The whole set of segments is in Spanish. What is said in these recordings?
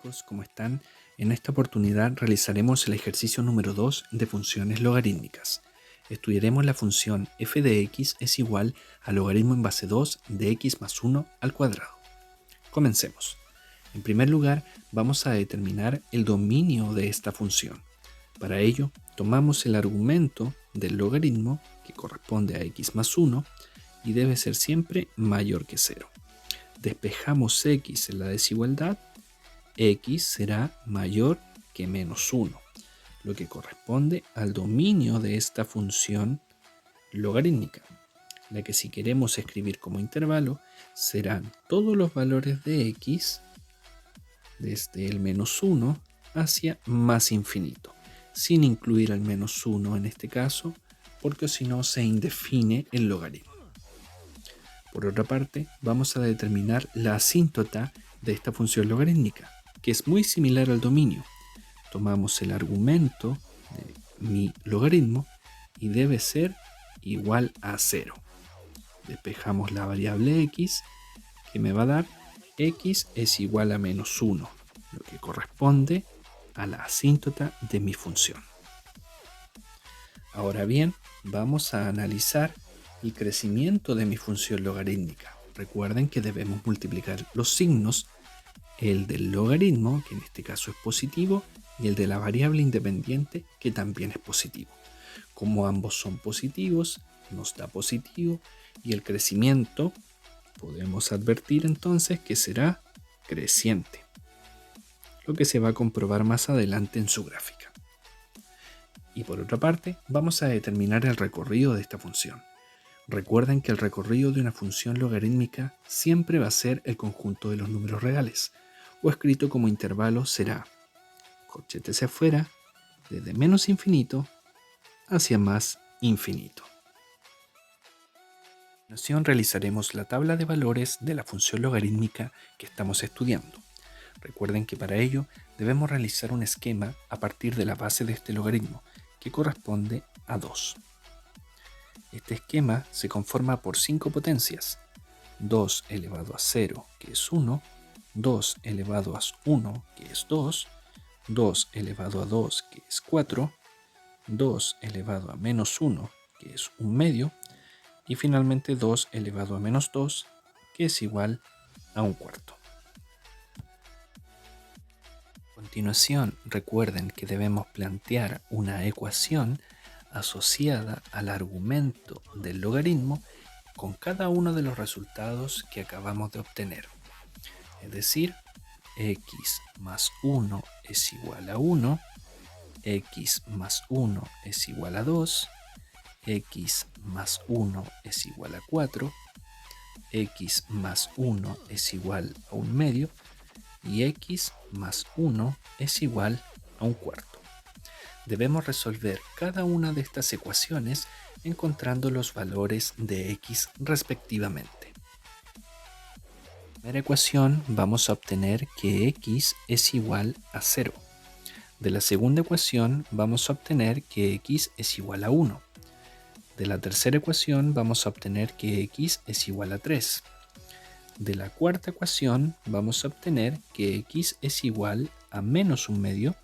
chicos, ¿cómo están? En esta oportunidad realizaremos el ejercicio número 2 de funciones logarítmicas. Estudiaremos la función f de x es igual al logaritmo en base 2 de x más 1 al cuadrado. Comencemos. En primer lugar, vamos a determinar el dominio de esta función. Para ello, tomamos el argumento del logaritmo, que corresponde a x más 1, y debe ser siempre mayor que 0. Despejamos x en la desigualdad, x será mayor que menos 1, lo que corresponde al dominio de esta función logarítmica, la que si queremos escribir como intervalo serán todos los valores de x desde el menos 1 hacia más infinito, sin incluir al menos 1 en este caso, porque si no se indefine el logaritmo. Por otra parte, vamos a determinar la asíntota de esta función logarítmica, que es muy similar al dominio. Tomamos el argumento de mi logaritmo y debe ser igual a 0. Despejamos la variable x, que me va a dar x es igual a menos 1, lo que corresponde a la asíntota de mi función. Ahora bien, vamos a analizar el crecimiento de mi función logarítmica. Recuerden que debemos multiplicar los signos, el del logaritmo, que en este caso es positivo, y el de la variable independiente, que también es positivo. Como ambos son positivos, nos da positivo, y el crecimiento podemos advertir entonces que será creciente, lo que se va a comprobar más adelante en su gráfica. Y por otra parte, vamos a determinar el recorrido de esta función. Recuerden que el recorrido de una función logarítmica siempre va a ser el conjunto de los números reales, o escrito como intervalo será, corchete hacia afuera, desde menos infinito hacia más infinito. A continuación realizaremos la tabla de valores de la función logarítmica que estamos estudiando. Recuerden que para ello debemos realizar un esquema a partir de la base de este logaritmo, que corresponde a 2. Este esquema se conforma por 5 potencias: 2 elevado a 0, que es 1, 2 elevado a 1, que es 2, 2 elevado a 2, que es 4, 2 elevado a menos 1, que es 1 medio, y finalmente 2 elevado a menos 2, que es igual a 1 cuarto. A continuación, recuerden que debemos plantear una ecuación asociada al argumento del logaritmo con cada uno de los resultados que acabamos de obtener. Es decir, x más 1 es igual a 1, x más 1 es igual a 2, x más 1 es igual a 4, x más 1 es igual a 1 medio, y x más 1 es igual a 1 cuarto. Debemos resolver cada una de estas ecuaciones encontrando los valores de x respectivamente. En la primera ecuación vamos a obtener que x es igual a 0. De la segunda ecuación vamos a obtener que x es igual a 1. De la tercera ecuación vamos a obtener que x es igual a 3. De la cuarta ecuación vamos a obtener que x es igual a menos 1 medio.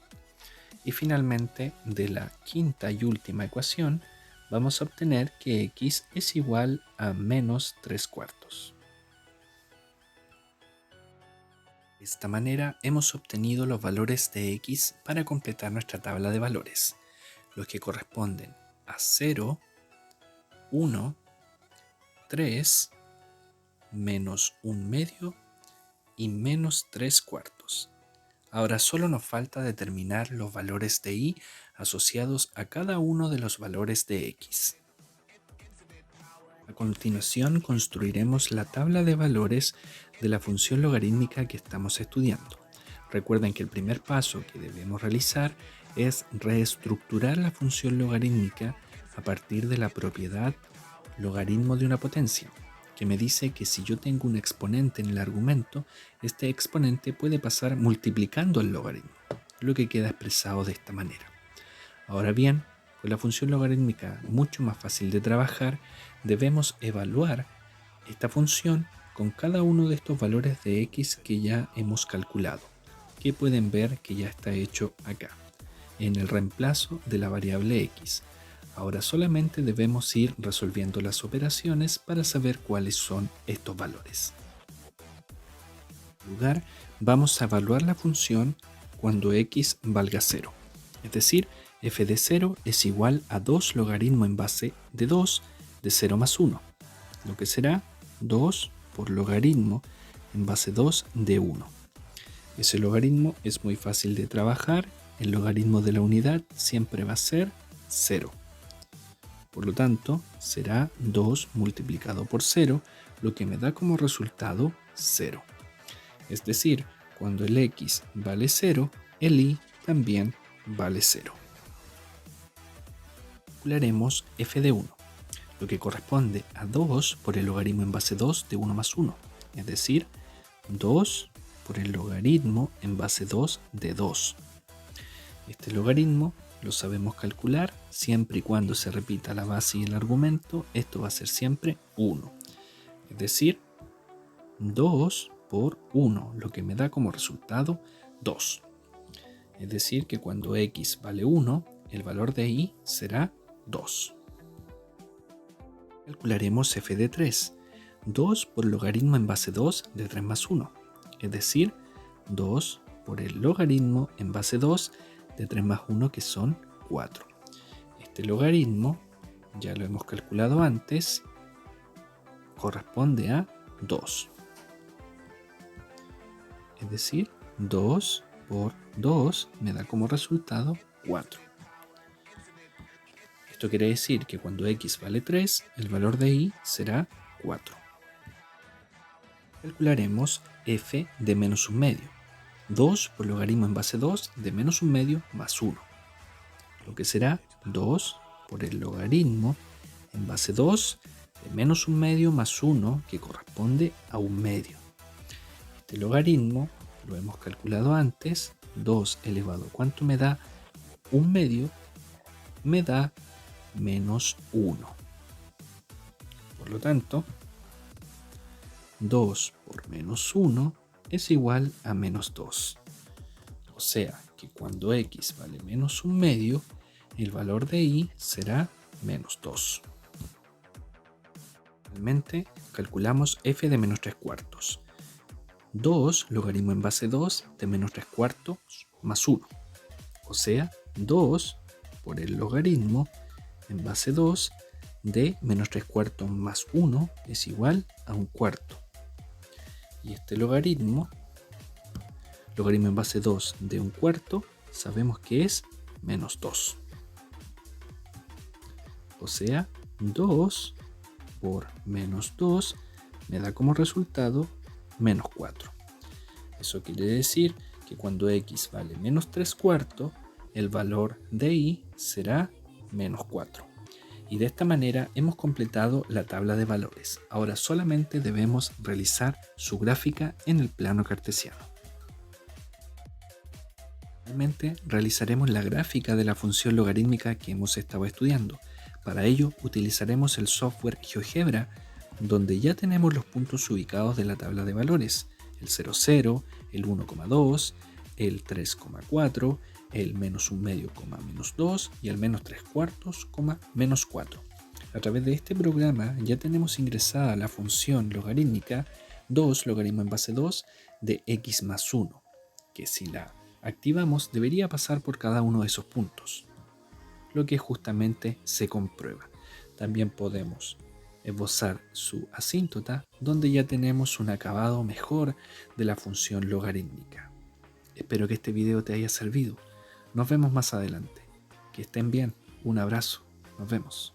Y finalmente, de la quinta y última ecuación, vamos a obtener que x es igual a menos 3 cuartos. De esta manera hemos obtenido los valores de x para completar nuestra tabla de valores, los que corresponden a 0, 1, 3, menos 1 medio y menos 3 cuartos. Ahora solo nos falta determinar los valores de y asociados a cada uno de los valores de x. A continuación construiremos la tabla de valores de la función logarítmica que estamos estudiando. Recuerden que el primer paso que debemos realizar es reestructurar la función logarítmica a partir de la propiedad logaritmo de una potencia, que me dice que si yo tengo un exponente en el argumento, este exponente puede pasar multiplicando el logaritmo, lo que queda expresado de esta manera. Ahora bien, con la función logarítmica mucho más fácil de trabajar, debemos evaluar esta función con cada uno de estos valores de x que ya hemos calculado. que pueden ver que ya está hecho acá, en el reemplazo de la variable x. Ahora solamente debemos ir resolviendo las operaciones para saber cuáles son estos valores. En lugar, vamos a evaluar la función cuando x valga 0. Es decir, f de 0 es igual a 2 logaritmo en base de 2 de 0 más 1, lo que será 2 por logaritmo en base 2 de 1. Ese logaritmo es muy fácil de trabajar. El logaritmo de la unidad siempre va a ser 0. Por lo tanto, será 2 multiplicado por 0, lo que me da como resultado 0. Es decir, cuando el x vale 0, el y también vale 0. Calcularemos f de 1, lo que corresponde a 2 por el logaritmo en base 2 de 1 más 1, es decir, 2 por el logaritmo en base 2 de 2. Este logaritmo lo sabemos calcular siempre y cuando se repita la base y el argumento. Esto va a ser siempre 1, es decir, 2 por 1, lo que me da como resultado 2. Es decir, que cuando x vale 1, el valor de y será 2. Calcularemos f de 3, 2 por logaritmo en base 2 de 3 más 1, es decir, 2 por el logaritmo en base 2 de 3 más 1, que son 4. Este logaritmo, ya lo hemos calculado antes, corresponde a 2. Es decir, 2 por 2 me da como resultado 4. Esto quiere decir que cuando x vale 3, el valor de y será 4. Calcularemos f de menos un medio. 2 por logaritmo en base 2 de menos un medio más 1, lo que será 2 por el logaritmo en base 2 de menos un medio más 1, que corresponde a un medio. Este logaritmo lo hemos calculado antes. 2 elevado a ¿cuánto me da? Un medio me da menos 1. Por lo tanto, 2 por menos 1 es igual a menos 2. O sea que cuando x vale menos un medio, el valor de y será menos 2. Finalmente, calculamos f de menos 3 cuartos. 2 logaritmo en base 2 de menos 3 cuartos más 1. O sea, 2 por el logaritmo en base 2 de menos 3 cuartos más 1 es igual a un cuarto. Y este logaritmo en base 2 de un cuarto, sabemos que es menos 2. O sea, 2 por menos 2 me da como resultado menos 4. Eso quiere decir que cuando x vale menos 3 cuartos, el valor de y será menos 4. Y de esta manera hemos completado la tabla de valores. Ahora solamente debemos realizar su gráfica en el plano cartesiano. Finalmente realizaremos la gráfica de la función logarítmica que hemos estado estudiando. Para ello utilizaremos el software GeoGebra, donde ya tenemos los puntos ubicados de la tabla de valores: el 0,0, el 1,2, el 3,4, el menos un medio, menos 2 y el menos 3 cuartos, menos 4. A través de este programa ya tenemos ingresada la función logarítmica 2 logaritmo en base 2 de x más 1, que si la activamos debería pasar por cada uno de esos puntos, lo que justamente se comprueba. También podemos esbozar su asíntota, donde ya tenemos un acabado mejor de la función logarítmica. Espero que este video te haya servido. Nos vemos más adelante. Que estén bien. Un abrazo. Nos vemos.